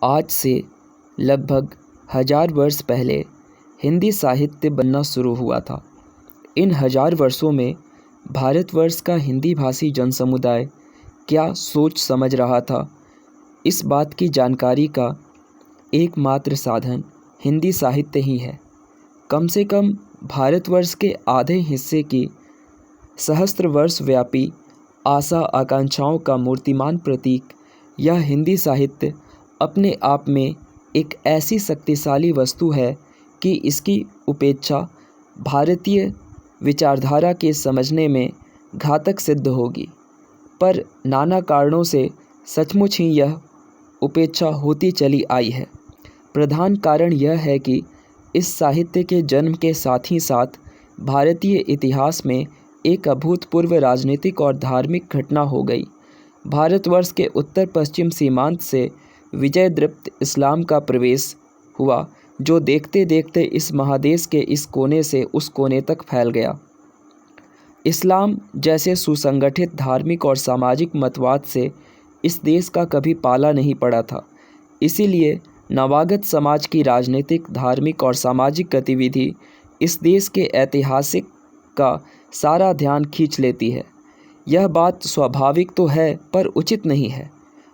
आज से लगभग 1000 वर्ष पहले हिंदी साहित्य बनना शुरू हुआ था। इन 1000 वर्षों में भारतवर्ष का हिंदी भाषी जनसमुदाय क्या सोच समझ रहा था, इस बात की जानकारी का एकमात्र साधन हिंदी साहित्य ही है। कम से कम भारतवर्ष के आधे हिस्से की सहस्त्र वर्ष व्यापी आशा आकांक्षाओं का मूर्तिमान प्रतीक यह हिंदी साहित्य अपने आप में एक ऐसी शक्तिशाली वस्तु है कि इसकी उपेक्षा भारतीय विचारधारा के समझने में घातक सिद्ध होगी। पर नाना कारणों से सचमुच ही यह उपेक्षा होती चली आई है। प्रधान कारण यह है कि इस साहित्य के जन्म के साथ ही साथ भारतीय इतिहास में एक अभूतपूर्व राजनीतिक और धार्मिक घटना हो गई। भारतवर्ष के उत्तर पश्चिम सीमांत से विजयदीप्त इस्लाम का प्रवेश हुआ, जो देखते देखते इस महादेश के इस कोने से उस कोने तक फैल गया। इस्लाम जैसे सुसंगठित धार्मिक और सामाजिक मतवाद से इस देश का कभी पाला नहीं पड़ा था। इसीलिए नवागत समाज की राजनीतिक, धार्मिक और सामाजिक गतिविधि इस देश के ऐतिहासिक का सारा ध्यान खींच लेती है। यह बात स्वाभाविक तो है पर उचित नहीं है।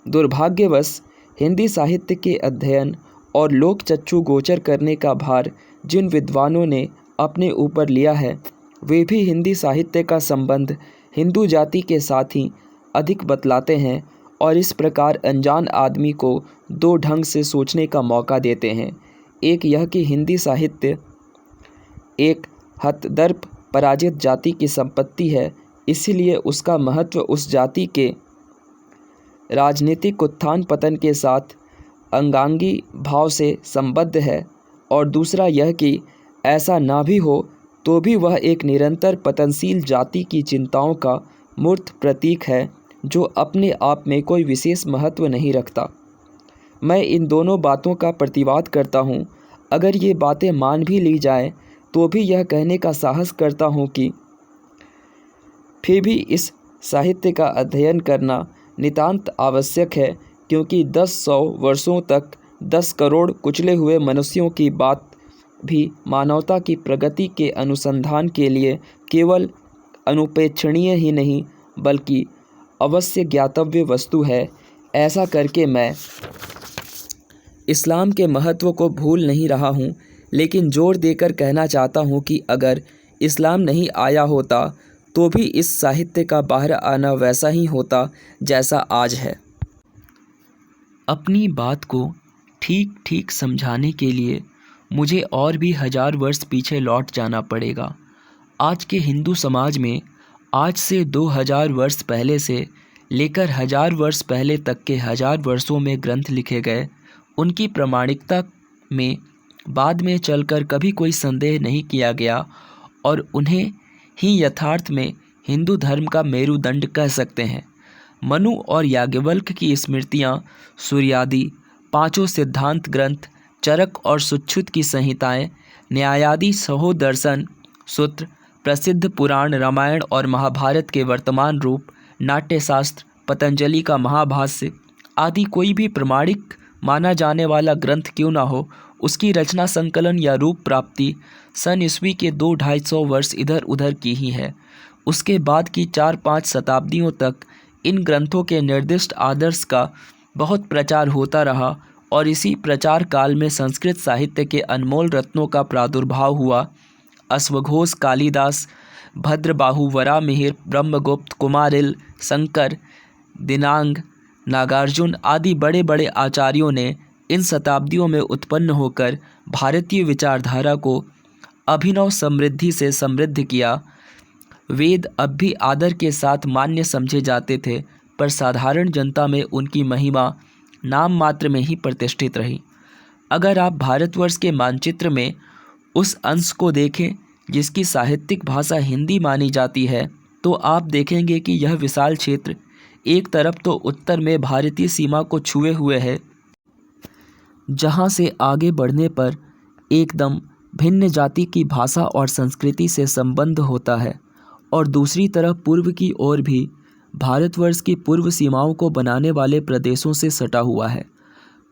दुर्भाग्यवश हिंदी साहित्य के अध्ययन और लोक चक्षु गोचर करने का भार जिन विद्वानों ने अपने ऊपर लिया है, वे भी हिंदी साहित्य का संबंध हिंदू जाति के साथ ही अधिक बतलाते हैं और इस प्रकार अनजान आदमी को दो ढंग से सोचने का मौका देते हैं। एक यह कि हिंदी साहित्य एक हतदर्प पराजित जाति की संपत्ति है, इसीलिए उसका महत्व उस जाति के राजनीतिक उत्थान पतन के साथ अंगांगी भाव से संबद्ध है। और दूसरा यह कि ऐसा ना भी हो तो भी वह एक निरंतर पतनशील जाति की चिंताओं का मूर्त प्रतीक है, जो अपने आप में कोई विशेष महत्व नहीं रखता। मैं इन दोनों बातों का प्रतिवाद करता हूँ। अगर ये बातें मान भी ली जाए तो भी यह कहने का साहस करता हूँ कि फिर भी इस साहित्य का अध्ययन करना नितांत आवश्यक है, क्योंकि 10-100 वर्षों तक 10 करोड़ कुचले हुए मनुष्यों की बात भी मानवता की प्रगति के अनुसंधान के लिए केवल अनुपेक्षणीय ही नहीं बल्कि अवश्य ज्ञातव्य वस्तु है। ऐसा करके मैं इस्लाम के महत्व को भूल नहीं रहा हूँ, लेकिन जोर देकर कहना चाहता हूँ कि अगर इस्लाम नहीं आया होता तो भी इस साहित्य का बाहर आना वैसा ही होता जैसा आज है। अपनी बात को ठीक ठीक समझाने के लिए मुझे और भी 1000 वर्ष पीछे लौट जाना पड़ेगा। आज के हिंदू समाज में आज से 2000 वर्ष पहले से लेकर 1000 वर्ष पहले तक के 1000 वर्षों में ग्रंथ लिखे गए, उनकी प्रामाणिकता में बाद में चलकर कभी कोई संदेह नहीं किया गया और उन्हें ही यथार्थ में हिंदू धर्म का मेरुदंड कह सकते हैं। मनु और याज्ञवल्क्य की स्मृतियाँ, सूर्यादि, पांचों सिद्धांत ग्रंथ, चरक और सुच्छुत की संहिताएं, न्यायादि सहोदर्शन सूत्र, प्रसिद्ध पुराण रामायण और महाभारत के वर्तमान रूप, नाट्यशास्त्र, पतंजलि का महाभाष्य आदि कोई भी प्रमाणिक माना जाने वाला ग्रंथ क्यों ना हो, उसकी रचना, संकलन या रूप प्राप्ति सन ईस्वी के 200-250 वर्ष इधर उधर की ही है। उसके बाद की 4-5 शताब्दियों तक इन ग्रंथों के निर्दिष्ट आदर्श का बहुत प्रचार होता रहा और इसी प्रचार काल में संस्कृत साहित्य के अनमोल रत्नों का प्रादुर्भाव हुआ। अश्वघोष, कालिदास, भद्रबाहु, वरामिहिर, ब्रह्मगुप्त, कुमारिल, शंकर, दिनांग, नागार्जुन आदि बड़े बड़े आचार्यों ने इन शताब्दियों में उत्पन्न होकर भारतीय विचारधारा को अभिनव समृद्धि से समृद्ध किया। वेद अब भी आदर के साथ मान्य समझे जाते थे, पर साधारण जनता में उनकी महिमा नाम मात्र में ही प्रतिष्ठित रही। अगर आप भारतवर्ष के मानचित्र में उस अंश को देखें जिसकी साहित्यिक भाषा हिंदी मानी जाती है, तो आप देखेंगे कि यह विशाल क्षेत्र एक तरफ तो उत्तर में भारतीय सीमा को छुए हुए है, जहाँ से आगे बढ़ने पर एकदम भिन्न जाति की भाषा और संस्कृति से संबंध होता है, और दूसरी तरफ पूर्व की ओर भी भारतवर्ष की पूर्व सीमाओं को बनाने वाले प्रदेशों से सटा हुआ है।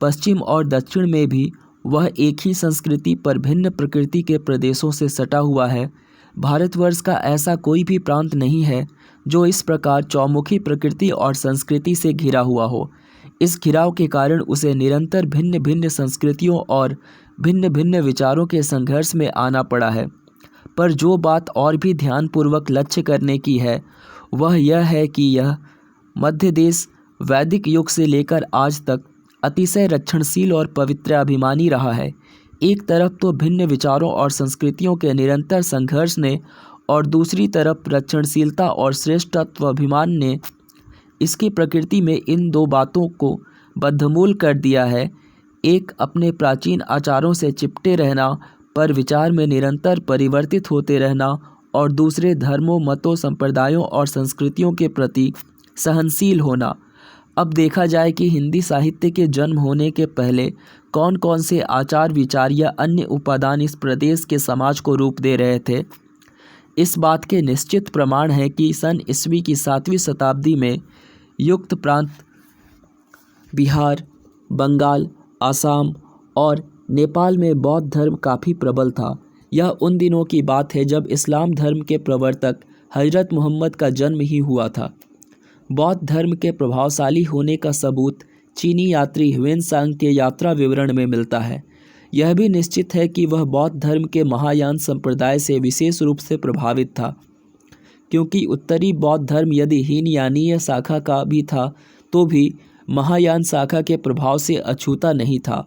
पश्चिम और दक्षिण में भी वह एक ही संस्कृति पर भिन्न प्रकृति के प्रदेशों से सटा हुआ है। भारतवर्ष का ऐसा कोई भी प्रांत नहीं है जो इस प्रकार चौमुखी प्रकृति और संस्कृति से घिरा हुआ हो। इस घिराव के कारण उसे निरंतर भिन्न भिन्न संस्कृतियों और भिन्न भिन्न विचारों के संघर्ष में आना पड़ा है। पर जो बात और भी ध्यानपूर्वक लक्ष्य करने की है वह यह है कि यह मध्य देश वैदिक युग से लेकर आज तक अतिशय रक्षणशील और पवित्राभिमानी रहा है। एक तरफ तो भिन्न विचारों और संस्कृतियों के निरंतर संघर्ष ने और दूसरी तरफ रक्षणशीलता और श्रेष्ठत्वाभिमान ने इसकी प्रकृति में इन दो बातों को बद्धमूल कर दिया है। एक अपने प्राचीन आचारों से चिपटे रहना, पर विचार में निरंतर परिवर्तित होते रहना, और दूसरे धर्मों, मतों, संप्रदायों और संस्कृतियों के प्रति सहनशील होना। अब देखा जाए कि हिंदी साहित्य के जन्म होने के पहले कौन कौन से आचार, विचार या अन्य उपादान इस प्रदेश के समाज को रूप दे रहे थे। इस बात के निश्चित प्रमाण है कि सन ईस्वी की 7वीं शताब्दी में युक्त प्रांत बिहार, बंगाल, आसाम और नेपाल में बौद्ध धर्म काफ़ी प्रबल था। यह उन दिनों की बात है जब इस्लाम धर्म के प्रवर्तक हजरत मोहम्मद का जन्म ही हुआ था। बौद्ध धर्म के प्रभावशाली होने का सबूत चीनी यात्री ह्वेनसांग के यात्रा विवरण में मिलता है। यह भी निश्चित है कि वह बौद्ध धर्म के महायान संप्रदाय से विशेष रूप से प्रभावित था, क्योंकि उत्तरी बौद्ध धर्म यदि हीनयानीय शाखा का भी था तो भी महायान शाखा के प्रभाव से अछूता नहीं था।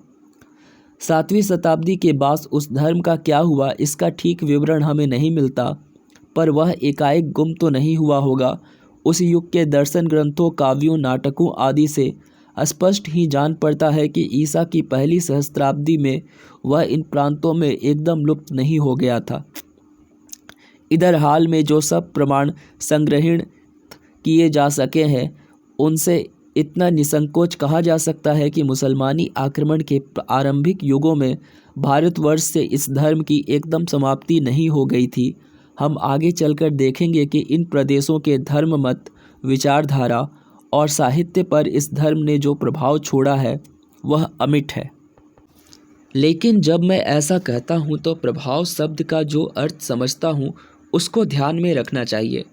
7वीं शताब्दी के बाद उस धर्म का क्या हुआ इसका ठीक विवरण हमें नहीं मिलता, पर वह एकाएक गुम तो नहीं हुआ होगा। उस युग के दर्शन ग्रंथों, काव्यों, नाटकों आदि से स्पष्ट ही जान पड़ता है कि ईसा की पहली सहस्त्राब्दी में वह इन प्रांतों में एकदम लुप्त नहीं हो गया था। इधर हाल में जो सब प्रमाण संग्रहित किए जा सके हैं उनसे इतना निसंकोच कहा जा सकता है कि मुसलमानी आक्रमण के आरंभिक युगों में भारतवर्ष से इस धर्म की एकदम समाप्ति नहीं हो गई थी। हम आगे चलकर देखेंगे कि इन प्रदेशों के धर्म, मत, विचारधारा और साहित्य पर इस धर्म ने जो प्रभाव छोड़ा है वह अमिट है। लेकिन जब मैं ऐसा कहता हूँ तो प्रभाव शब्द का जो अर्थ समझता हूँ उसको ध्यान में रखना चाहिए।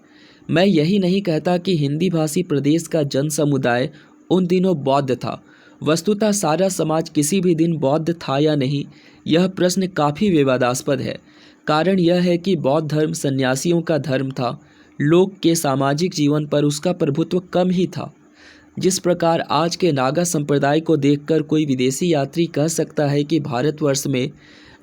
मैं यही नहीं कहता कि हिंदी भाषी प्रदेश का जन समुदाय उन दिनों बौद्ध था। वस्तुतः सारा समाज किसी भी दिन बौद्ध था या नहीं, यह प्रश्न काफ़ी विवादास्पद है। कारण यह है कि बौद्ध धर्म सन्यासियों का धर्म था। लोक के सामाजिक जीवन पर उसका प्रभुत्व कम ही था। जिस प्रकार आज के नागा संप्रदाय को देखकर कोई विदेशी यात्री कह सकता है कि भारतवर्ष में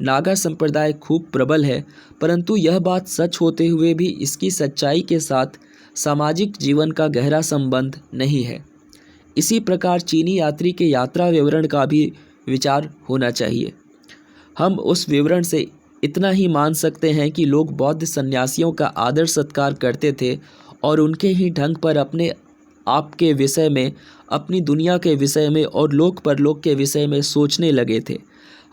नागा संप्रदाय खूब प्रबल है, परंतु यह बात सच होते हुए भी इसकी सच्चाई के साथ सामाजिक जीवन का गहरा संबंध नहीं है। इसी प्रकार चीनी यात्री के यात्रा विवरण का भी विचार होना चाहिए। हम उस विवरण से इतना ही मान सकते हैं कि लोग बौद्ध सन्यासियों का आदर सत्कार करते थे और उनके ही ढंग पर अपने आप के विषय में, अपनी दुनिया के विषय में और लोक परलोक के विषय में सोचने लगे थे।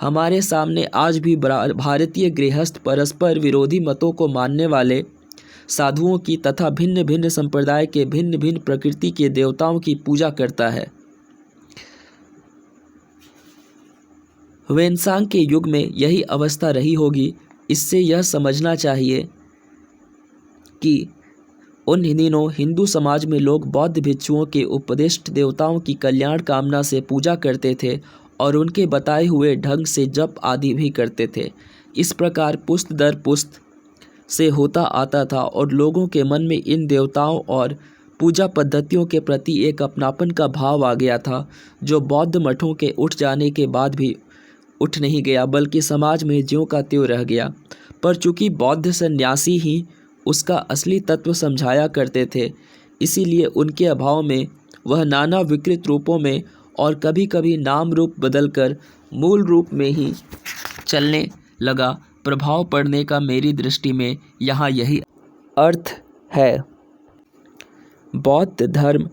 हमारे सामने आज भी भारतीय गृहस्थ परस्पर विरोधी मतों को मानने वाले साधुओं की तथा भिन्न भिन्न संप्रदाय के भिन्न भिन्न प्रकृति के देवताओं की पूजा करता है। ह्वेनसांग के युग में यही अवस्था रही होगी। इससे यह समझना चाहिए कि उन दिनों हिंदू समाज में लोग बौद्ध भिक्षुओं के उपदिष्ट देवताओं की कल्याण कामना से पूजा करते थे और उनके बताए हुए ढंग से जप आदि भी करते थे। इस प्रकार पुश्त दर पुश्त से होता आता था और लोगों के मन में इन देवताओं और पूजा पद्धतियों के प्रति एक अपनापन का भाव आ गया था, जो बौद्ध मठों के उठ जाने के बाद भी उठ नहीं गया, बल्कि समाज में ज्यों का त्यों रह गया। पर चूंकि बौद्ध सन्यासी ही उसका असली तत्व समझाया करते थे, इसीलिए उनके अभाव में वह नाना विकृत रूपों में और कभी कभी नाम रूप बदलकर मूल रूप में ही चलने लगा। प्रभाव पड़ने का मेरी दृष्टि में यहाँ यही अर्थ है। बौद्ध धर्म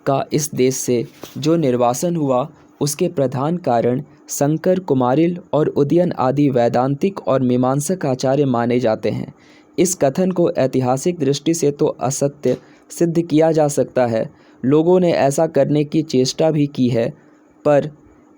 का इस देश से जो निर्वासन हुआ उसके प्रधान कारण शंकर, कुमारिल और उदयन आदि वैदांतिक और मीमांसक आचार्य माने जाते हैं। इस कथन को ऐतिहासिक दृष्टि से तो असत्य सिद्ध किया जा सकता है। लोगों ने ऐसा करने की चेष्टा भी की है, पर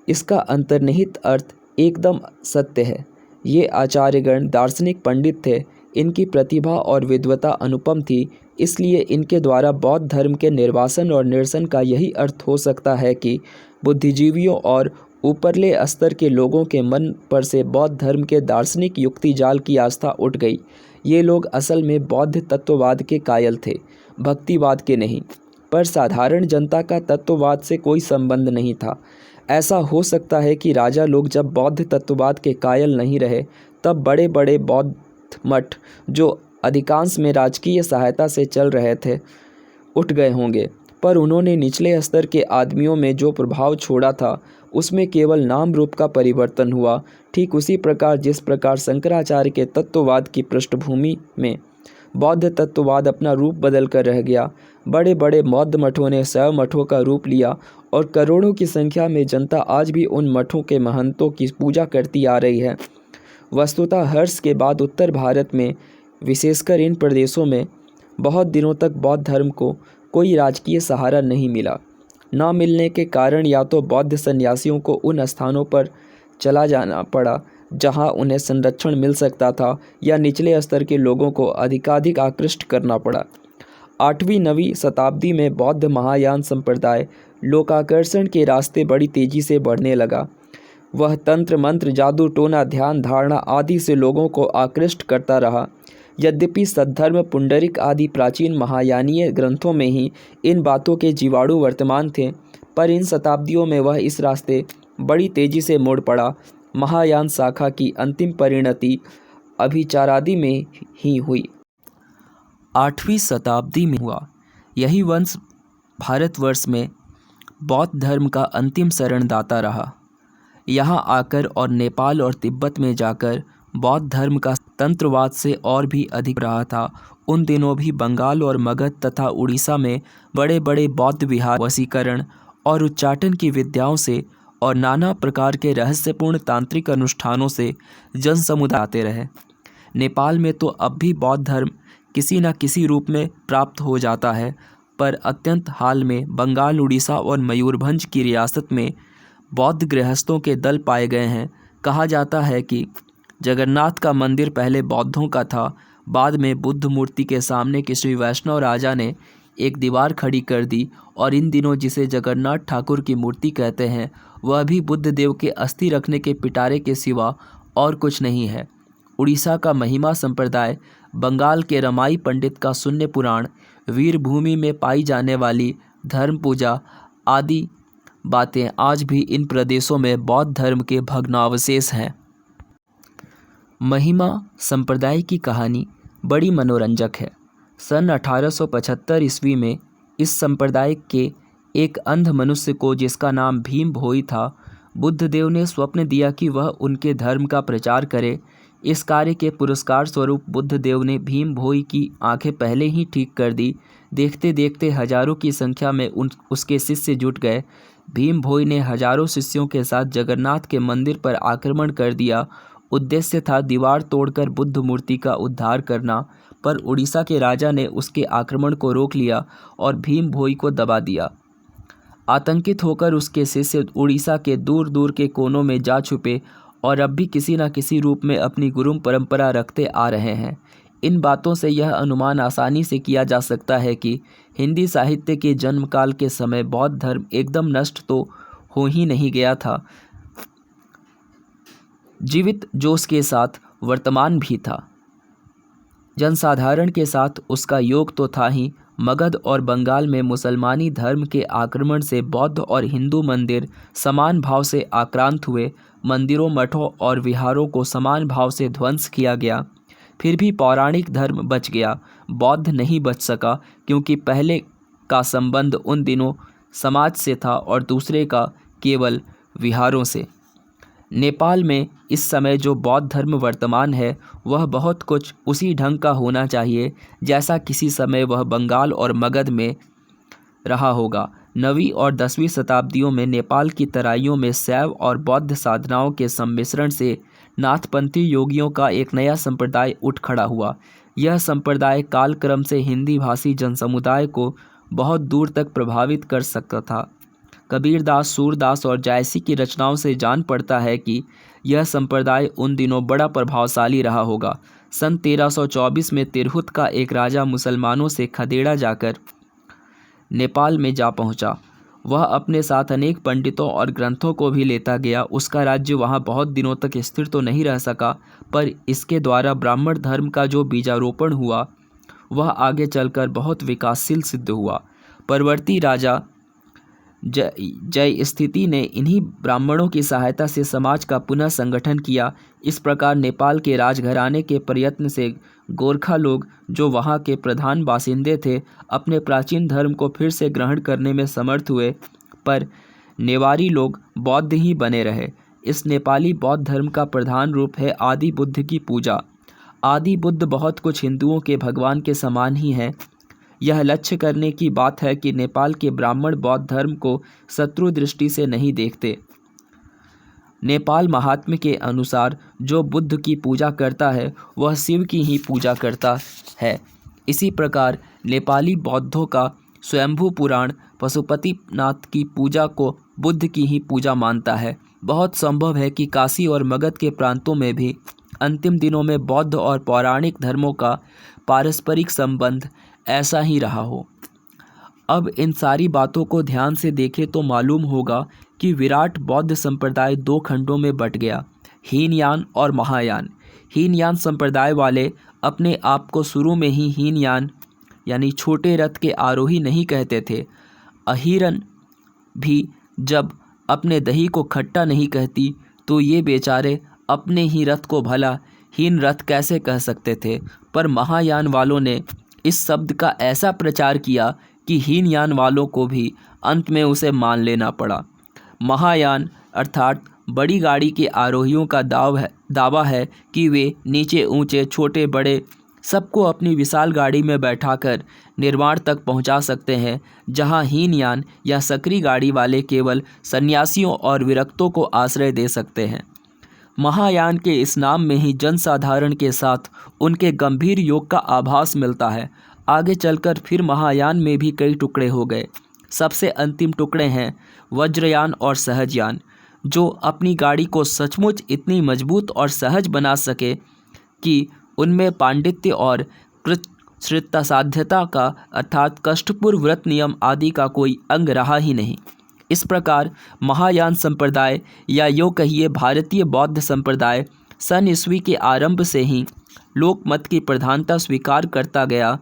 इसका अंतर्निहित अर्थ एकदम सत्य है। ये आचार्यगण दार्शनिक पंडित थे, इनकी प्रतिभा और विद्वता अनुपम थी, इसलिए इनके द्वारा बौद्ध धर्म के निर्वासन और निरसन का यही अर्थ हो सकता है कि बुद्धिजीवियों और ऊपरले स्तर के लोगों के मन पर से बौद्ध धर्म के दार्शनिक युक्ति जाल की आस्था उठ गई। ये लोग असल में बौद्ध तत्ववाद के कायल थे, भक्तिवाद के नहीं। पर साधारण जनता का तत्ववाद से कोई संबंध नहीं था। ऐसा हो सकता है कि राजा लोग जब बौद्ध तत्ववाद के कायल नहीं रहे, तब बड़े बड़े बौद्ध मठ, जो अधिकांश में राजकीय सहायता से चल रहे थे, उठ गए होंगे। पर उन्होंने निचले स्तर के आदमियों में जो प्रभाव छोड़ा था, उसमें केवल नाम रूप का परिवर्तन हुआ। ठीक उसी प्रकार जिस प्रकार शंकराचार्य के तत्ववाद की पृष्ठभूमि में बौद्ध तत्ववाद अपना रूप बदल कर रह गया। बड़े बड़े बौद्ध मठों ने शैव मठों का रूप लिया और करोड़ों की संख्या में जनता आज भी उन मठों के महंतों की पूजा करती आ रही है। वस्तुतः हर्ष के बाद उत्तर भारत में, विशेषकर इन प्रदेशों में, बहुत दिनों तक बौद्ध धर्म को कोई राजकीय सहारा नहीं मिला। न मिलने के कारण या तो बौद्ध सन्यासियों को उन स्थानों पर चला जाना पड़ा जहां उन्हें संरक्षण मिल सकता था, या निचले स्तर के लोगों को अधिकाधिक आकृष्ट करना पड़ा। 8वीं-9वीं शताब्दी में बौद्ध महायान संप्रदाय लोकाकर्षण के रास्ते बड़ी तेजी से बढ़ने लगा। वह तंत्र मंत्र, जादू टोना, ध्यान धारणा आदि से लोगों को आकृष्ट करता रहा। यद्यपि सद्धर्म, पुंडरिक आदि प्राचीन महायानीय ग्रंथों में ही इन बातों के जीवाणु वर्तमान थे, पर इन शताब्दियों में वह इस रास्ते बड़ी तेजी से मुड़ पड़ा। महायान शाखा की अंतिम परिणति अभिचारादि में ही हुई। 8वीं शताब्दी में हुआ। यही वंश भारतवर्ष में बौद्ध धर्म का अंतिम शरणदाता रहा। यहाँ आकर और नेपाल और तिब्बत में जाकर बौद्ध धर्म का तंत्रवाद से और भी अधिक रहा था। उन दिनों भी बंगाल और मगध तथा उड़ीसा में बड़े बड़े बौद्ध विहार वशीकरण और उच्चाटन की विद्याओं से और नाना प्रकार के रहस्यपूर्ण तांत्रिक अनुष्ठानों से जन समुदाय आते रहे। नेपाल में तो अब भी बौद्ध धर्म किसी न किसी रूप में प्राप्त हो जाता है, पर अत्यंत हाल में बंगाल, उड़ीसा और मयूरभंज की रियासत में बौद्ध गृहस्थों के दल पाए गए हैं। कहा जाता है कि जगन्नाथ का मंदिर पहले बौद्धों का था, बाद में बुद्ध मूर्ति के सामने किसी वैष्णव राजा ने एक दीवार खड़ी कर दी, और इन दिनों जिसे जगन्नाथ ठाकुर की मूर्ति कहते हैं, वह भी बुद्ध देव के अस्थि रखने के पिटारे के सिवा और कुछ नहीं है। उड़ीसा का महिमा संप्रदाय, बंगाल के रमाई पंडित का शून्य पुराण, वीरभूमि में पाई जाने वाली धर्म पूजा आदि बातें आज भी इन प्रदेशों में बौद्ध धर्म के भग्नावशेष हैं। महिमा संप्रदाय की कहानी बड़ी मनोरंजक है। सन 1875 ईस्वी में इस संप्रदाय के एक अंध मनुष्य को, जिसका नाम भीम भोई था, बुद्धदेव ने स्वप्न दिया कि वह उनके धर्म का प्रचार करे। इस कार्य के पुरस्कार स्वरूप बुद्धदेव ने भीम भोई की आंखें पहले ही ठीक कर दी। देखते देखते हजारों की संख्या में उसके शिष्य जुट गए। भीम भोई ने हजारों शिष्यों के साथ जगन्नाथ के मंदिर पर आक्रमण कर दिया। उद्देश्य था दीवार तोड़कर बुद्ध मूर्ति का उद्धार करना, पर उड़ीसा के राजा ने उसके आक्रमण को रोक लिया और भीम भोई को दबा दिया। आतंकित होकर उसके शिष्य उड़ीसा के दूर दूर के कोनों में जा छुपे और अब भी किसी न किसी रूप में अपनी गुरुम परंपरा रखते आ रहे हैं। इन बातों से यह अनुमान आसानी से किया जा सकता है कि हिंदी साहित्य के जन्मकाल के समय बौद्ध धर्म एकदम नष्ट तो हो ही नहीं गया था, जीवित जोश के साथ वर्तमान भी था। जनसाधारण के साथ उसका योग तो था ही। मगध और बंगाल में मुसलमानी धर्म के आक्रमण से बौद्ध और हिंदू मंदिर समान भाव से आक्रांत हुए। मंदिरों, मठों और विहारों को समान भाव से ध्वंस किया गया। फिर भी पौराणिक धर्म बच गया, बौद्ध नहीं बच सका, क्योंकि पहले का संबंध उन दिनों समाज से था और दूसरे का केवल विहारों से। नेपाल में इस समय जो बौद्ध धर्म वर्तमान है, वह बहुत कुछ उसी ढंग का होना चाहिए जैसा किसी समय वह बंगाल और मगध में रहा होगा। 9वीं और 10वीं शताब्दियों में नेपाल की तराइयों में शैव और बौद्ध साधनाओं के सम्मिश्रण से नाथपंथी योगियों का एक नया संप्रदाय उठ खड़ा हुआ। यह संप्रदाय कालक्रम से हिंदी भाषी जनसमुदाय को बहुत दूर तक प्रभावित कर सकता था। कबीरदास, सूरदास और जायसी की रचनाओं से जान पड़ता है कि यह संप्रदाय उन दिनों बड़ा प्रभावशाली रहा होगा। सन 1324 में तिरहुत का एक राजा मुसलमानों से खदेड़ा जाकर नेपाल में जा पहुंचा। वह अपने साथ अनेक पंडितों और ग्रंथों को भी लेता गया। उसका राज्य वहां बहुत दिनों तक स्थिर तो नहीं रह सका, पर इसके द्वारा ब्राह्मण धर्म का जो बीजारोपण हुआ वह आगे चलकर बहुत विकासशील सिद्ध हुआ। परवर्ती राजा जय स्थिति ने इन्हीं ब्राह्मणों की सहायता से समाज का पुनः संगठन किया। इस प्रकार नेपाल के राजघराने के प्रयत्न से गोरखा लोग, जो वहाँ के प्रधान बासिंदे थे, अपने प्राचीन धर्म को फिर से ग्रहण करने में समर्थ हुए, पर नेवारी लोग बौद्ध ही बने रहे। इस नेपाली बौद्ध धर्म का प्रधान रूप है आदि बुद्ध की पूजा। आदि बुद्ध बहुत कुछ हिंदुओं के भगवान के समान ही हैं। यह लक्ष्य करने की बात है कि नेपाल के ब्राह्मण बौद्ध धर्म को शत्रु दृष्टि से नहीं देखते। नेपाल महात्म्य के अनुसार जो बुद्ध की पूजा करता है वह शिव की ही पूजा करता है। इसी प्रकार नेपाली बौद्धों का स्वयंभू पुराण पशुपतिनाथ की पूजा को बुद्ध की ही पूजा मानता है। बहुत संभव है कि काशी और मगध के प्रांतों में भी अंतिम दिनों में बौद्ध और पौराणिक धर्मों का पारस्परिक संबंध ऐसा ही रहा हो। अब इन सारी बातों को ध्यान से देखें तो मालूम होगा कि विराट बौद्ध संप्रदाय दो खंडों में बट गया, हीनयान और महायान। हीनयान संप्रदाय वाले अपने आप को शुरू में ही हीनयान यानी छोटे रथ के आरोही नहीं कहते थे। अहिरन भी जब अपने दही को खट्टा नहीं कहती तो ये बेचारे अपने ही रथ को भला हीन रथ कैसे कह सकते थे। पर महायान वालों ने इस शब्द का ऐसा प्रचार किया कि हीनयान वालों को भी अंत में उसे मान लेना पड़ा। महायान अर्थात बड़ी गाड़ी के आरोहियों का दावा है कि वे नीचे ऊंचे छोटे बड़े सबको अपनी विशाल गाड़ी में बैठाकर निर्वाण तक पहुंचा सकते हैं, जहां हीनयान या सकरी गाड़ी वाले केवल सन्यासियों और विरक्तों को आश्रय दे सकते हैं। महायान के इस नाम में ही जनसाधारण के साथ उनके गंभीर योग का आभास मिलता है। आगे चलकर फिर महायान में भी कई टुकड़े हो गए। सबसे अंतिम टुकड़े हैं वज्रयान और सहजयान, जो अपनी गाड़ी को सचमुच इतनी मजबूत और सहज बना सके कि उनमें पांडित्य और कृतश्रिता साध्यता का अर्थात कष्टपूर्व व्रत नियम आदि का कोई अंग रहा ही नहीं। इस प्रकार महायान संप्रदाय या यूँ कहिए भारतीय बौद्ध संप्रदाय सन ईस्वी के आरंभ से ही लोकमत की प्रधानता स्वीकार करता गया,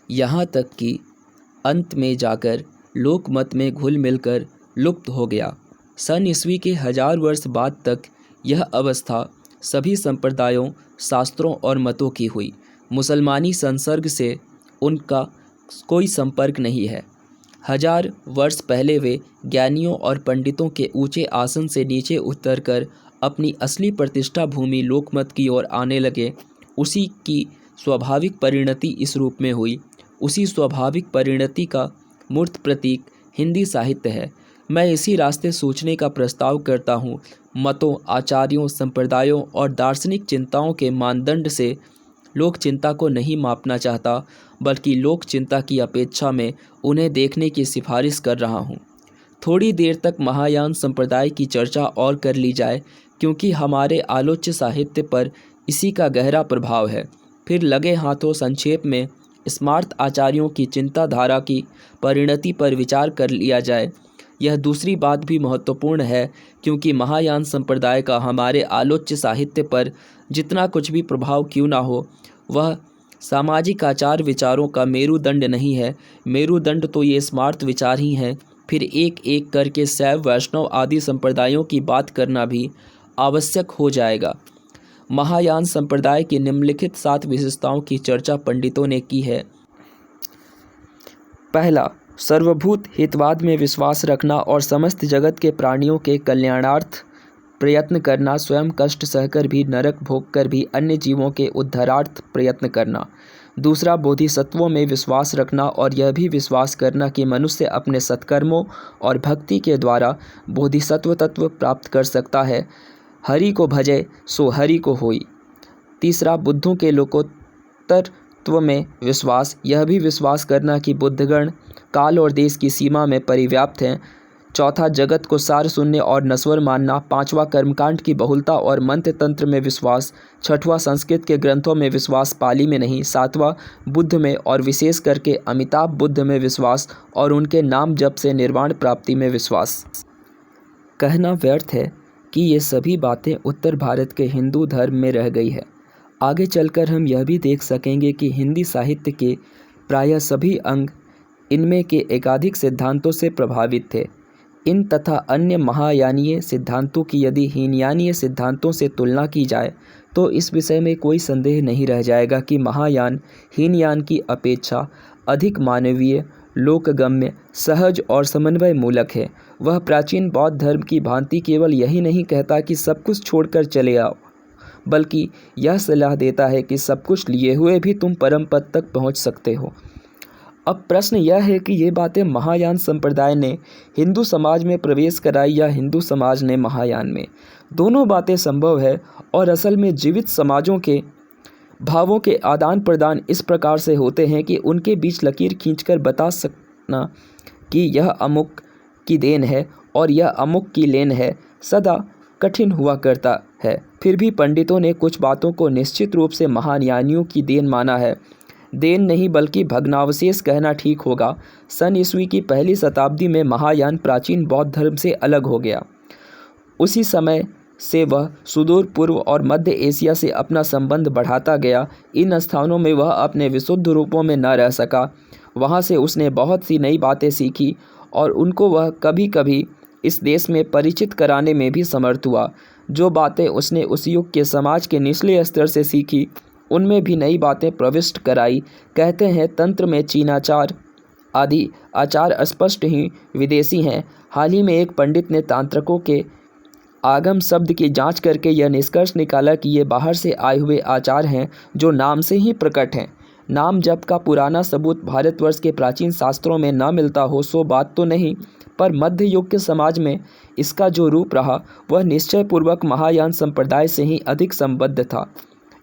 यहाँ तक कि अंत में जाकर लोकमत में घुल मिलकर लुप्त हो गया। सन ईस्वी के 1000 वर्ष बाद तक यह अवस्था सभी संप्रदायों, शास्त्रों और मतों की हुई। मुसलमानी संसर्ग से उनका कोई संपर्क नहीं है। 1000 वर्ष पहले वे ज्ञानियों और पंडितों के ऊंचे आसन से नीचे उतरकर अपनी असली प्रतिष्ठा भूमि लोकमत की ओर आने लगे। उसी की स्वाभाविक परिणति इस रूप में हुई। उसी स्वाभाविक परिणति का मूर्त प्रतीक हिंदी साहित्य है। मैं इसी रास्ते सोचने का प्रस्ताव करता हूँ। मतों, आचार्यों, संप्रदायों और दार्शनिक चिंताओं के मानदंड से लोक चिंता को नहीं मापना चाहता, बल्कि लोक चिंता की अपेक्षा में उन्हें देखने की सिफारिश कर रहा हूँ। थोड़ी देर तक महायान संप्रदाय की चर्चा और कर ली जाए, क्योंकि हमारे आलोच्य साहित्य पर इसी का गहरा प्रभाव है। फिर लगे हाथों संक्षेप में स्मार्त आचार्यों की चिंताधारा की परिणति पर विचार कर लिया जाए। यह दूसरी बात भी महत्वपूर्ण है, क्योंकि महायान संप्रदाय का हमारे आलोच्य साहित्य पर जितना कुछ भी प्रभाव क्यों ना हो, वह सामाजिक आचार विचारों का मेरुदंड नहीं है। मेरुदंड तो ये स्मार्त विचार ही हैं। फिर एक एक करके शैव, वैष्णव आदि संप्रदायों की बात करना भी आवश्यक हो जाएगा। महायान संप्रदाय की निम्नलिखित 7 विशेषताओं की चर्चा पंडितों ने की है। पहला, सर्वभूत हितवाद में विश्वास रखना और समस्त जगत के प्राणियों के कल्याणार्थ प्रयत्न करना, स्वयं कष्ट सहकर भी, नरक भोगकर भी अन्य जीवों के उद्धारार्थ प्रयत्न करना। दूसरा, बोधिसत्वों में विश्वास रखना और यह भी विश्वास करना कि मनुष्य अपने सत्कर्मों और भक्ति के द्वारा बोधिसत्व तत्व प्राप्त कर सकता है। हरि को भजे सो हरि को होई। तीसरा, बुद्धों के लोकोत्तरत्व में विश्वास, यह भी विश्वास करना कि बुद्धगण काल और देश की सीमा में परिव्याप्त हैं। चौथा जगत को सार शून्य और नश्वर मानना। पांचवा कर्मकांड की बहुलता और मंत्र तंत्र में विश्वास। छठवां संस्कृत के ग्रंथों में विश्वास, पाली में नहीं। सातवां बुद्ध में और विशेष करके अमिताभ बुद्ध में विश्वास और उनके नाम जप से निर्वाण प्राप्ति में विश्वास। कहना व्यर्थ है कि ये सभी बातें उत्तर भारत के हिंदू धर्म में रह गई है। आगे चलकर हम यह भी देख सकेंगे कि हिंदी साहित्य के प्रायः सभी अंग इनमें के एकाधिक सिद्धांतों से प्रभावित थे। इन तथा अन्य महायानीय सिद्धांतों की यदि हीनयानीय सिद्धांतों से तुलना की जाए तो इस विषय में कोई संदेह नहीं रह जाएगा कि महायान हीनयान की अपेक्षा अधिक मानवीय, लोकगम्य, सहज और समन्वय मूलक है। वह प्राचीन बौद्ध धर्म की भांति केवल यही नहीं कहता कि सब कुछ छोड़कर चले आओ, बल्कि यह सलाह देता है कि सब कुछ लिए हुए भी तुम परम पद तक पहुंच सकते हो। अब प्रश्न यह है कि ये बातें महायान संप्रदाय ने हिंदू समाज में प्रवेश कराई या हिंदू समाज ने महायान में। दोनों बातें संभव है और असल में जीवित समाजों के भावों के आदान प्रदान इस प्रकार से होते हैं कि उनके बीच लकीर खींचकर बता सकना कि यह अमुक की देन है और यह अमुक की लेन है सदा कठिन हुआ करता है। फिर भी पंडितों ने कुछ बातों को निश्चित रूप से महायानियों की देन माना है। देन नहीं बल्कि भग्नावशेष कहना ठीक होगा। सन ईस्वी की पहली शताब्दी में महायान प्राचीन बौद्ध धर्म से अलग हो गया। उसी समय से वह सुदूर पूर्व और मध्य एशिया से अपना संबंध बढ़ाता गया। इन स्थानों में वह अपने विशुद्ध रूपों में न रह सका। वहाँ से उसने बहुत सी नई बातें सीखी और उनको वह कभी कभी इस देश में परिचित कराने में भी समर्थ हुआ। जो बातें उसने उस युग के समाज के निचले स्तर से सीखी उनमें भी नई बातें प्रविष्ट कराई। कहते हैं तंत्र में चीनाचार आदि आचार स्पष्ट ही विदेशी हैं। हाल ही में एक पंडित ने तांत्रिकों के आगम शब्द की जांच करके यह निष्कर्ष निकाला कि ये बाहर से आए हुए आचार हैं जो नाम से ही प्रकट हैं। नाम जप का पुराना सबूत भारतवर्ष के प्राचीन शास्त्रों में न मिलता हो सो बात तो नहीं, पर मध्य युग के समाज में इसका जो रूप रहा वह निश्चय पूर्वक महायान संप्रदाय से ही अधिक संबद्ध था।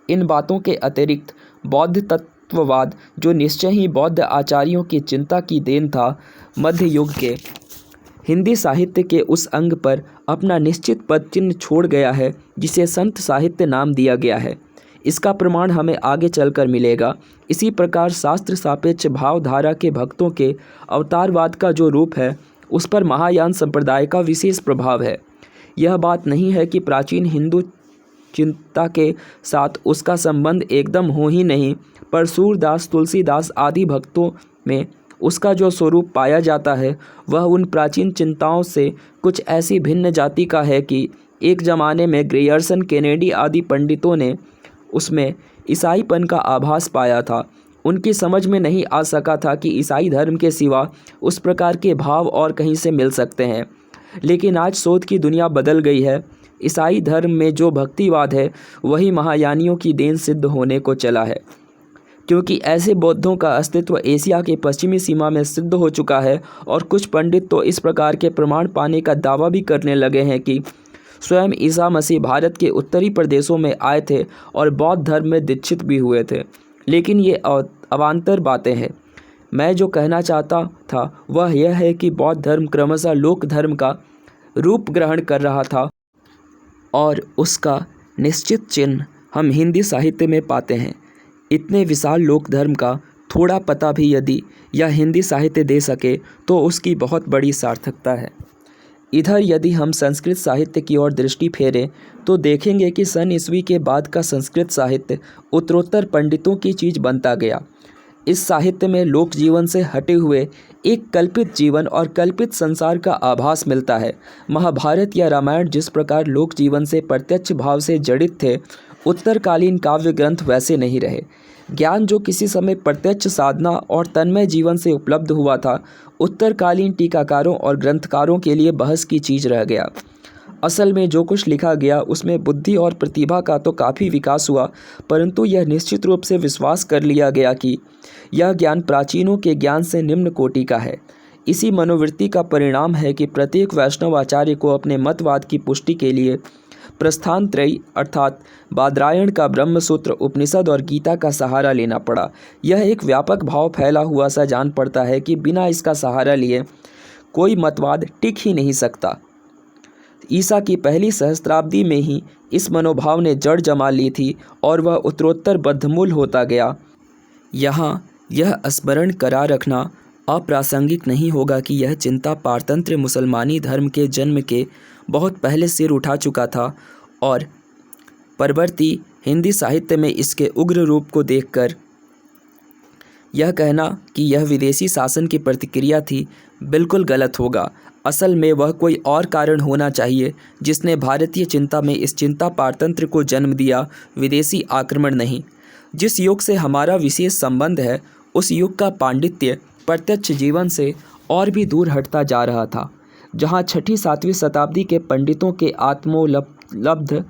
इन बातों के अतिरिक्त बौद्ध तत्ववाद जो निश्चय ही बौद्ध आचार्यों की चिंता की देन था, मध्य युग के हिंदी साहित्य के उस अंग पर अपना निश्चित पद चिन्ह छोड़ गया है जिसे संत साहित्य नाम दिया गया है। इसका प्रमाण हमें आगे चलकर मिलेगा। इसी प्रकार शास्त्र सापेक्ष भावधारा के भक्तों के अवतारवाद का जो रूप है उस पर महायान संप्रदाय का विशेष प्रभाव है। यह बात नहीं है कि प्राचीन हिंदू चिंता के साथ उसका संबंध एकदम हो ही नहीं, पर सूरदास, तुलसीदास आदि भक्तों में उसका जो स्वरूप पाया जाता है वह उन प्राचीन चिंताओं से कुछ ऐसी भिन्न जाति का है कि एक ज़माने में ग्रेयर्सन, केनेडी आदि पंडितों ने उसमें ईसाईपन का आभास पाया था। उनकी समझ में नहीं आ सका था कि ईसाई धर्म के सिवा उस प्रकार के भाव और कहीं से मिल सकते हैं। लेकिन आज शोध की दुनिया बदल गई है। ईसाई धर्म में जो भक्तिवाद है वही महायानियों की देन सिद्ध होने को चला है, क्योंकि ऐसे बौद्धों का अस्तित्व एशिया के पश्चिमी सीमा में सिद्ध हो चुका है। और कुछ पंडित तो इस प्रकार के प्रमाण पाने का दावा भी करने लगे हैं कि स्वयं ईसा मसीह भारत के उत्तरी प्रदेशों में आए थे और बौद्ध धर्म में दीक्षित भी हुए थे। लेकिन ये अवान्तर बातें हैं। मैं जो कहना चाहता था वह यह है कि बौद्ध धर्म क्रमशः लोक धर्म का रूप ग्रहण कर रहा था और उसका निश्चित चिन्ह हम हिंदी साहित्य में पाते हैं। इतने विशाल लोक धर्म का थोड़ा पता भी यदि यह हिंदी साहित्य दे सके तो उसकी बहुत बड़ी सार्थकता है। इधर यदि हम संस्कृत साहित्य की ओर दृष्टि फेरें तो देखेंगे कि सन ईस्वी के बाद का संस्कृत साहित्य उत्तरोत्तर पंडितों की चीज़ बनता गया। इस साहित्य में लोक जीवन से हटे हुए एक कल्पित जीवन और कल्पित संसार का आभास मिलता है। महाभारत या रामायण जिस प्रकार लोक जीवन से प्रत्यक्ष भाव से जड़ित थे, उत्तरकालीन काव्य ग्रंथ वैसे नहीं रहे। ज्ञान जो किसी समय प्रत्यक्ष साधना और तन्मय जीवन से उपलब्ध हुआ था, उत्तरकालीन टीकाकारों और ग्रंथकारों के लिए बहस की चीज़ रह गया। असल में जो कुछ लिखा गया उसमें बुद्धि और प्रतिभा का तो काफ़ी विकास हुआ, परंतु यह निश्चित रूप से विश्वास कर लिया गया कि यह ज्ञान प्राचीनों के ज्ञान से निम्न कोटि का है। इसी मनोवृत्ति का परिणाम है कि प्रत्येक वैष्णव आचार्य को अपने मतवाद की पुष्टि के लिए प्रस्थान त्रयी अर्थात बादरायण का ब्रह्मसूत्र, उपनिषद और गीता का सहारा लेना पड़ा। यह एक व्यापक भाव फैला हुआ सा जान पड़ता है कि बिना इसका सहारा लिए कोई मतवाद टिक ही नहीं सकता। ईसा की पहली सहस्त्राब्दी में ही इस मनोभाव ने जड़ जमा ली थी और वह उत्तरोत्तर बद्धमूल होता गया। यहाँ यह स्मरण करा रखना अप्रासंगिक नहीं होगा कि यह चिंता पारतंत्र मुसलमानी धर्म के जन्म के बहुत पहले सिर उठा चुका था और परवर्ती हिंदी साहित्य में इसके उग्र रूप को देखकर यह कहना कि यह विदेशी शासन की प्रतिक्रिया थी बिल्कुल गलत होगा। असल में वह कोई और कारण होना चाहिए जिसने भारतीय चिंता में इस चिंता पारतंत्र को जन्म दिया, विदेशी आक्रमण नहीं। जिस युग से हमारा विशेष संबंध है उस युग का पांडित्य प्रत्यक्ष जीवन से और भी दूर हटता जा रहा था। जहाँ 6ठी-7वीं शताब्दी के पंडितों के आत्मोपलब्ध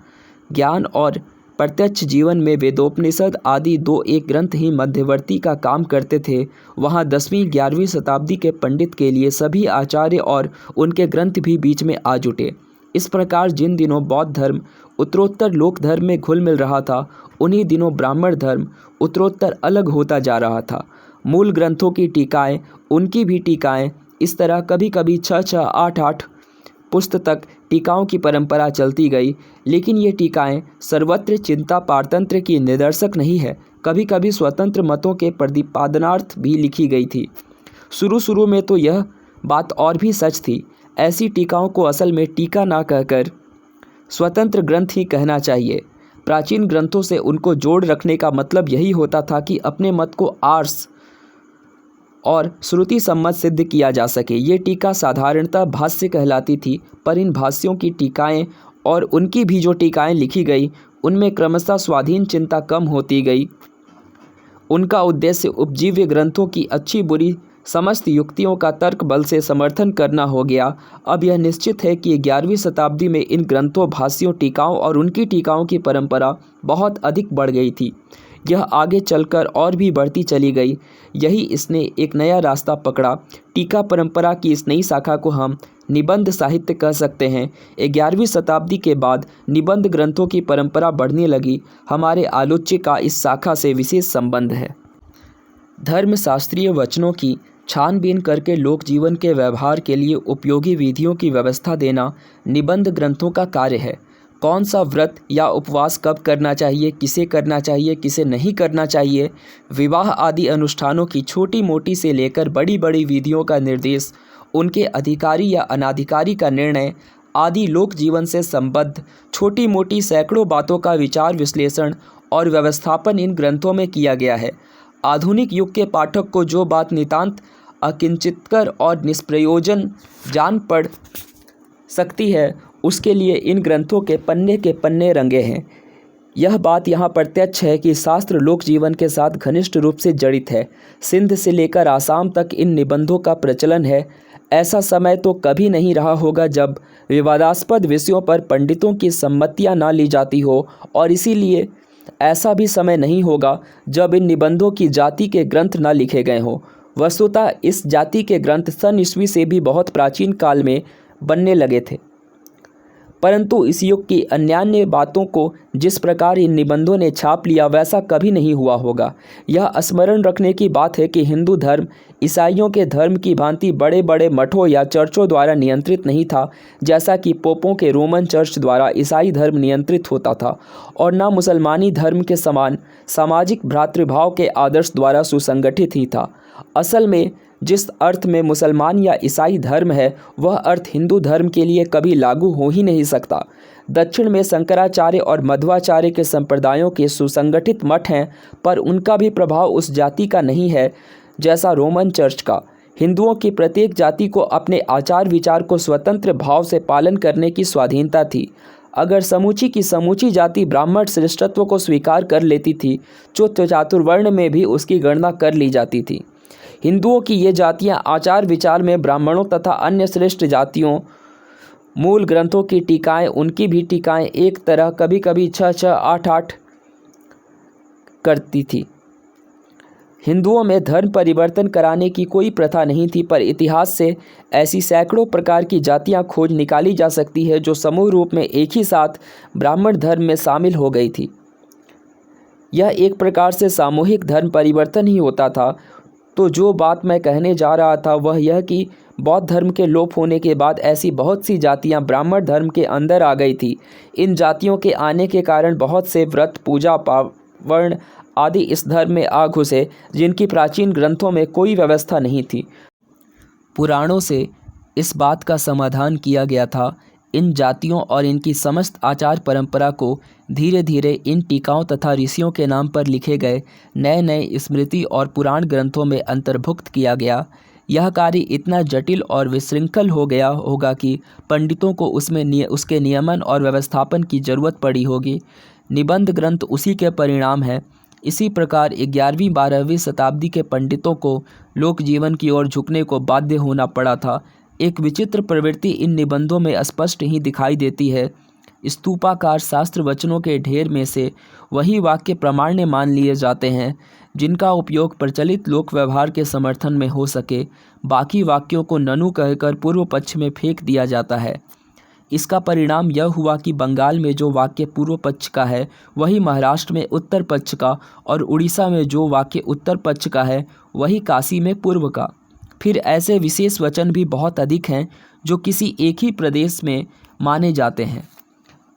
ज्ञान और प्रत्यक्ष जीवन में वेदोपनिषद आदि 2-1 ग्रंथ ही मध्यवर्ती का काम करते थे, वहाँ 10वीं-11वीं शताब्दी के पंडित के लिए सभी आचार्य और उनके ग्रंथ भी बीच में आ जुटे। इस प्रकार जिन दिनों बौद्ध धर्म उत्तरोत्तर लोक धर्म में घुल मिल रहा था, उन्हीं दिनों ब्राह्मण धर्म उत्तरोत्तर अलग होता जा रहा था। मूल ग्रंथों की टीकाएँ, उनकी भी टीकाएँ, इस तरह कभी कभी 6-6, 8-8 पुस्तक टीकाओं की परंपरा चलती गई, लेकिन ये टीकाएँ सर्वत्र चिंता पारतंत्र की निदर्शक नहीं है। कभी कभी स्वतंत्र मतों के प्रतिपादनार्थ भी लिखी गई थी। शुरू में तो यह बात और भी सच थी। ऐसी टीकाओं को असल में टीका ना कहकर स्वतंत्र ग्रंथ ही कहना चाहिए। प्राचीन ग्रंथों से उनको जोड़ रखने का मतलब यही होता था कि अपने मत को आर्स और श्रुति सम्मत सिद्ध किया जा सके। ये टीका साधारणतः भाष्य कहलाती थी, पर इन भाष्यों की टीकाएं और उनकी भी जो टीकाएं लिखी गई उनमें क्रमशः स्वाधीन चिंता कम होती गई। उनका उद्देश्य उपजीव्य ग्रंथों की अच्छी बुरी समस्त युक्तियों का तर्क बल से समर्थन करना हो गया। अब यह निश्चित है कि 11वीं शताब्दी में इन ग्रंथों, भाष्यों, टीकाओं और उनकी टीकाओं की परंपरा बहुत अधिक बढ़ गई थी। यह आगे चलकर और भी बढ़ती चली गई। यही इसने एक नया रास्ता पकड़ा। टीका परंपरा की इस नई शाखा को हम निबंध साहित्य कह सकते हैं। 11वीं शताब्दी के बाद निबंध ग्रंथों की परंपरा बढ़ने लगी। हमारे आलोच्य का इस शाखा से विशेष संबंध है। धर्मशास्त्रीय वचनों की छानबीन करके लोक जीवन के व्यवहार के लिए उपयोगी विधियों की व्यवस्था देना निबंध ग्रंथों का कार्य है। कौन सा व्रत या उपवास कब करना चाहिए, किसे करना चाहिए, किसे नहीं करना चाहिए, विवाह आदि अनुष्ठानों की छोटी मोटी से लेकर बड़ी बड़ी विधियों का निर्देश, उनके अधिकारी या अनाधिकारी का निर्णय आदि लोक जीवन से संबद्ध छोटी मोटी सैकड़ों बातों का विचार विश्लेषण और व्यवस्थापन इन ग्रंथों में किया गया है। आधुनिक युग के पाठक को जो बात नितांत अकिंचितकर और निष्प्रयोजन जान पड़ सकती है, उसके लिए इन ग्रंथों के पन्ने रंगे हैं। यह बात यहाँ प्रत्यक्ष है कि शास्त्र लोक जीवन के साथ घनिष्ठ रूप से जड़ित है। सिंध से लेकर आसाम तक इन निबंधों का प्रचलन है। ऐसा समय तो कभी नहीं रहा होगा जब विवादास्पद विषयों पर पंडितों की सम्मतियाँ ना ली जाती हो, और इसीलिए ऐसा भी समय नहीं होगा जब इन निबंधों की जाति के ग्रंथ ना लिखे गए हों। वस्तुतः इस जाति के ग्रंथ सन ईस्वी से भी बहुत प्राचीन काल में बनने लगे थे, परंतु इस युग की अन्यान्य बातों को जिस प्रकार इन निबंधों ने छाप लिया वैसा कभी नहीं हुआ होगा। यह स्मरण रखने की बात है कि हिंदू धर्म ईसाइयों के धर्म की भांति बड़े बड़े मठों या चर्चों द्वारा नियंत्रित नहीं था, जैसा कि पोपों के रोमन चर्च द्वारा ईसाई धर्म नियंत्रित होता था, और न मुसलमानी धर्म के समान सामाजिक भ्रातृभाव के आदर्श द्वारा सुसंगठित ही था। असल में जिस अर्थ में मुसलमान या ईसाई धर्म है, वह अर्थ हिंदू धर्म के लिए कभी लागू हो ही नहीं सकता। दक्षिण में शंकराचार्य और मध्वाचार्य के संप्रदायों के सुसंगठित मठ हैं, पर उनका भी प्रभाव उस जाति का नहीं है जैसा रोमन चर्च का। हिंदुओं की प्रत्येक जाति को अपने आचार विचार को स्वतंत्र भाव से पालन करने की स्वाधीनता थी। अगर समूची की समूची जाति ब्राह्मण श्रेष्ठत्व को स्वीकार कर लेती थी, तो चातुर्वर्ण में भी उसकी गणना कर ली जाती थी। हिंदुओं की ये जातियां आचार विचार में ब्राह्मणों तथा अन्य श्रेष्ठ जातियों, मूल ग्रंथों की टीकाएं, उनकी भी टीकाएं एक तरह कभी कभी 6-6, 8-8 करती थी। हिंदुओं में धर्म परिवर्तन कराने की कोई प्रथा नहीं थी, पर इतिहास से ऐसी सैकड़ों प्रकार की जातियां खोज निकाली जा सकती है जो समूह रूप में एक ही साथ ब्राह्मण धर्म में शामिल हो गई थी। यह एक प्रकार से सामूहिक धर्म परिवर्तन ही होता था। तो जो बात मैं कहने जा रहा था वह यह कि बौद्ध धर्म के लोप होने के बाद ऐसी बहुत सी जातियां ब्राह्मण धर्म के अंदर आ गई थी। इन जातियों के आने के कारण बहुत से व्रत, पूजा, पावण आदि इस धर्म में आ घुसे, जिनकी प्राचीन ग्रंथों में कोई व्यवस्था नहीं थी। पुराणों से इस बात का समाधान किया गया था। इन जातियों और इनकी समस्त आचार परंपरा को धीरे धीरे इन टीकाओं तथा ऋषियों के नाम पर लिखे गए नए नए स्मृति और पुराण ग्रंथों में अंतर्भुक्त किया गया। यह कार्य इतना जटिल और विशृंखल हो गया होगा कि पंडितों को उसमें उसके नियमन और व्यवस्थापन की जरूरत पड़ी होगी। निबंध ग्रंथ उसी के परिणाम है। इसी प्रकार 11वीं-12वीं शताब्दी के पंडितों को लोक जीवन की ओर झुकने को बाध्य होना पड़ा था। एक विचित्र प्रवृत्ति इन निबंधों में स्पष्ट ही दिखाई देती है। स्तूपाकार शास्त्र वचनों के ढेर में से वही वाक्य प्रामाण्य मान लिए जाते हैं जिनका उपयोग प्रचलित लोक व्यवहार के समर्थन में हो सके। बाकी वाक्यों को ननु कहकर पूर्व पक्ष में फेंक दिया जाता है। इसका परिणाम यह हुआ कि बंगाल में जो वाक्य पूर्व पक्ष का है वही महाराष्ट्र में उत्तर पक्ष का, और उड़ीसा में जो वाक्य उत्तर पक्ष का है वही काशी में पूर्व का। फिर ऐसे विशेष वचन भी बहुत अधिक हैं जो किसी एक ही प्रदेश में माने जाते हैं।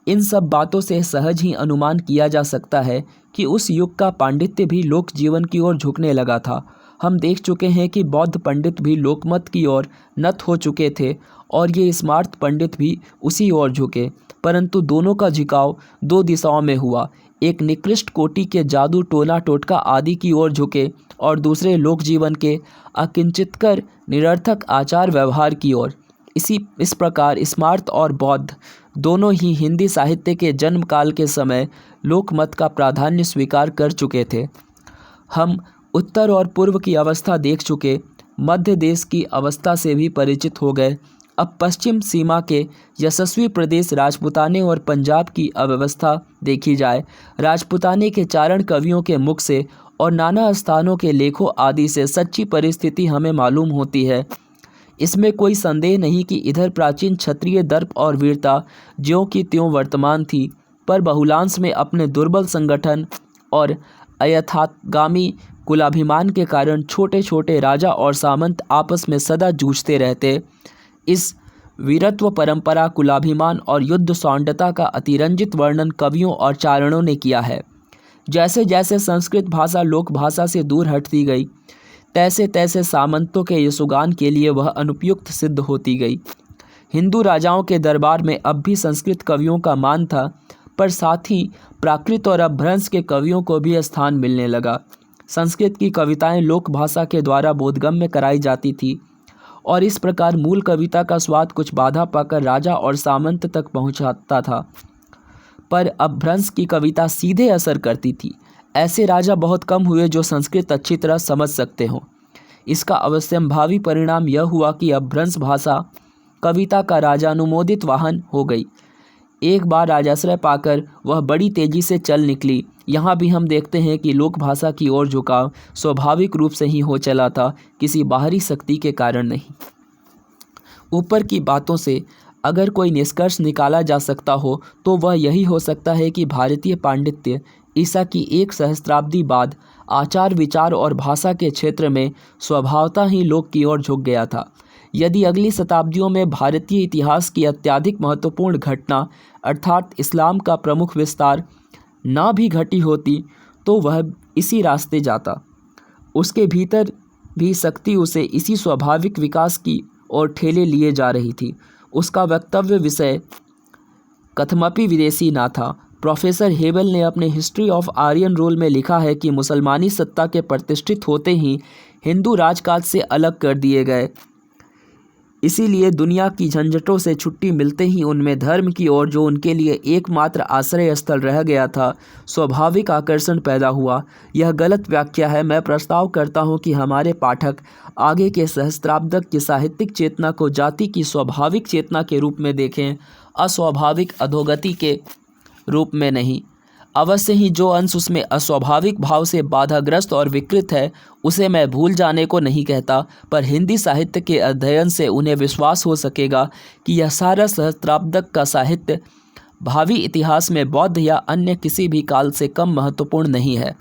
इन सब बातों से सहज ही अनुमान किया जा सकता है कि उस युग का पांडित्य भी लोक जीवन की ओर झुकने लगा था। हम देख चुके हैं कि बौद्ध पंडित भी लोकमत की ओर नत हो चुके थे और ये स्मार्त पंडित भी उसी ओर झुके, परंतु दोनों का झुकाव दो दिशाओं में हुआ। एक निकृष्ट कोटि के जादू, टोना टोटका आदि की ओर झुके और दूसरे लोक जीवन के अकिंचितकर निरर्थक आचार व्यवहार की ओर। इस प्रकार स्मार्त और बौद्ध दोनों ही हिंदी साहित्य के जन्म काल के समय लोकमत का प्राधान्य स्वीकार कर चुके थे। हम उत्तर और पूर्व की अवस्था देख चुके, मध्य देश की अवस्था से भी परिचित हो गए। अब पश्चिम सीमा के यशस्वी प्रदेश राजपूताने और पंजाब की अव्यवस्था देखी जाए। राजपूताने के चारण कवियों के मुख से और नाना स्थानों के लेखों आदि से सच्ची परिस्थिति हमें मालूम होती है। इसमें कोई संदेह नहीं कि इधर प्राचीन क्षत्रिय दर्प और वीरता ज्यों की त्यों वर्तमान थी, पर बहुलांश में अपने दुर्बल संगठन और अयथागामी कुलाभिमान के कारण छोटे छोटे राजा और सामंत आपस में सदा जूझते रहते। इस वीरत्व परंपरा, कुलाभिमान और युद्ध सौंदर्यता का अतिरंजित वर्णन कवियों और चारणों ने किया है। जैसे जैसे संस्कृत भाषा लोक भाषा से दूर हटती गई, तैसे तैसे सामंतों के यशोगान के लिए वह अनुपयुक्त सिद्ध होती गई। हिंदू राजाओं के दरबार में अब भी संस्कृत कवियों का मान था, पर साथ ही प्राकृत और अपभ्रंश के कवियों को भी स्थान मिलने लगा। संस्कृत की कविताएं लोक भाषा के द्वारा बोधगम्य कराई जाती थी और इस प्रकार मूल कविता का स्वाद कुछ बाधा पाकर राजा और सामंत तक पहुंचाता था, पर अपभ्रंश की कविता सीधे असर करती थी। ऐसे राजा बहुत कम हुए जो संस्कृत अच्छी तरह समझ सकते हों। इसका अवश्यंभावी परिणाम यह हुआ कि अपभ्रंश भाषा कविता का राजानुमोदित वाहन हो गई। एक बार राजाश्रय पाकर वह बड़ी तेजी से चल निकली। यहाँ भी हम देखते हैं कि लोक भाषा की ओर झुकाव स्वाभाविक रूप से ही हो चला था, किसी बाहरी शक्ति के कारण नहीं। ऊपर की बातों से अगर कोई निष्कर्ष निकाला जा सकता हो तो वह यही हो सकता है कि भारतीय पांडित्य ईसा की 1 सहस्त्राब्दी बाद आचार, विचार और भाषा के क्षेत्र में स्वभावतः ही लोक की ओर झुक गया था। यदि अगली शताब्दियों में भारतीय इतिहास की अत्यधिक महत्वपूर्ण घटना अर्थात इस्लाम का प्रमुख विस्तार ना भी घटी होती तो वह इसी रास्ते जाता। उसके भीतर भी शक्ति उसे इसी स्वाभाविक विकास की ओर ठेले लिए जा रही थी। उसका वक्तव्य विषय कथमपि विदेशी ना था। प्रोफेसर हेबल ने अपने हिस्ट्री ऑफ आर्यन रूल में लिखा है कि मुसलमानी सत्ता के प्रतिष्ठित होते ही हिंदू राजकाज से अलग कर दिए गए। इसीलिए दुनिया की झंझटों से छुट्टी मिलते ही उनमें धर्म की ओर, जो उनके लिए एकमात्र आश्रय स्थल रह गया था, स्वाभाविक आकर्षण पैदा हुआ। यह गलत व्याख्या है। मैं प्रस्ताव करता हूं कि हमारे पाठक आगे के सहस्त्राब्दक की साहित्यिक चेतना को जाति की स्वाभाविक चेतना के रूप में देखें, अस्वाभाविक अधोगति के रूप में नहीं। अवश्य ही जो अंश उसमें अस्वाभाविक भाव से बाधाग्रस्त और विकृत है उसे मैं भूल जाने को नहीं कहता, पर हिंदी साहित्य के अध्ययन से उन्हें विश्वास हो सकेगा कि यह सारा सहस्त्राब्दक का साहित्य भावी इतिहास में बौद्ध या अन्य किसी भी काल से कम महत्वपूर्ण नहीं है।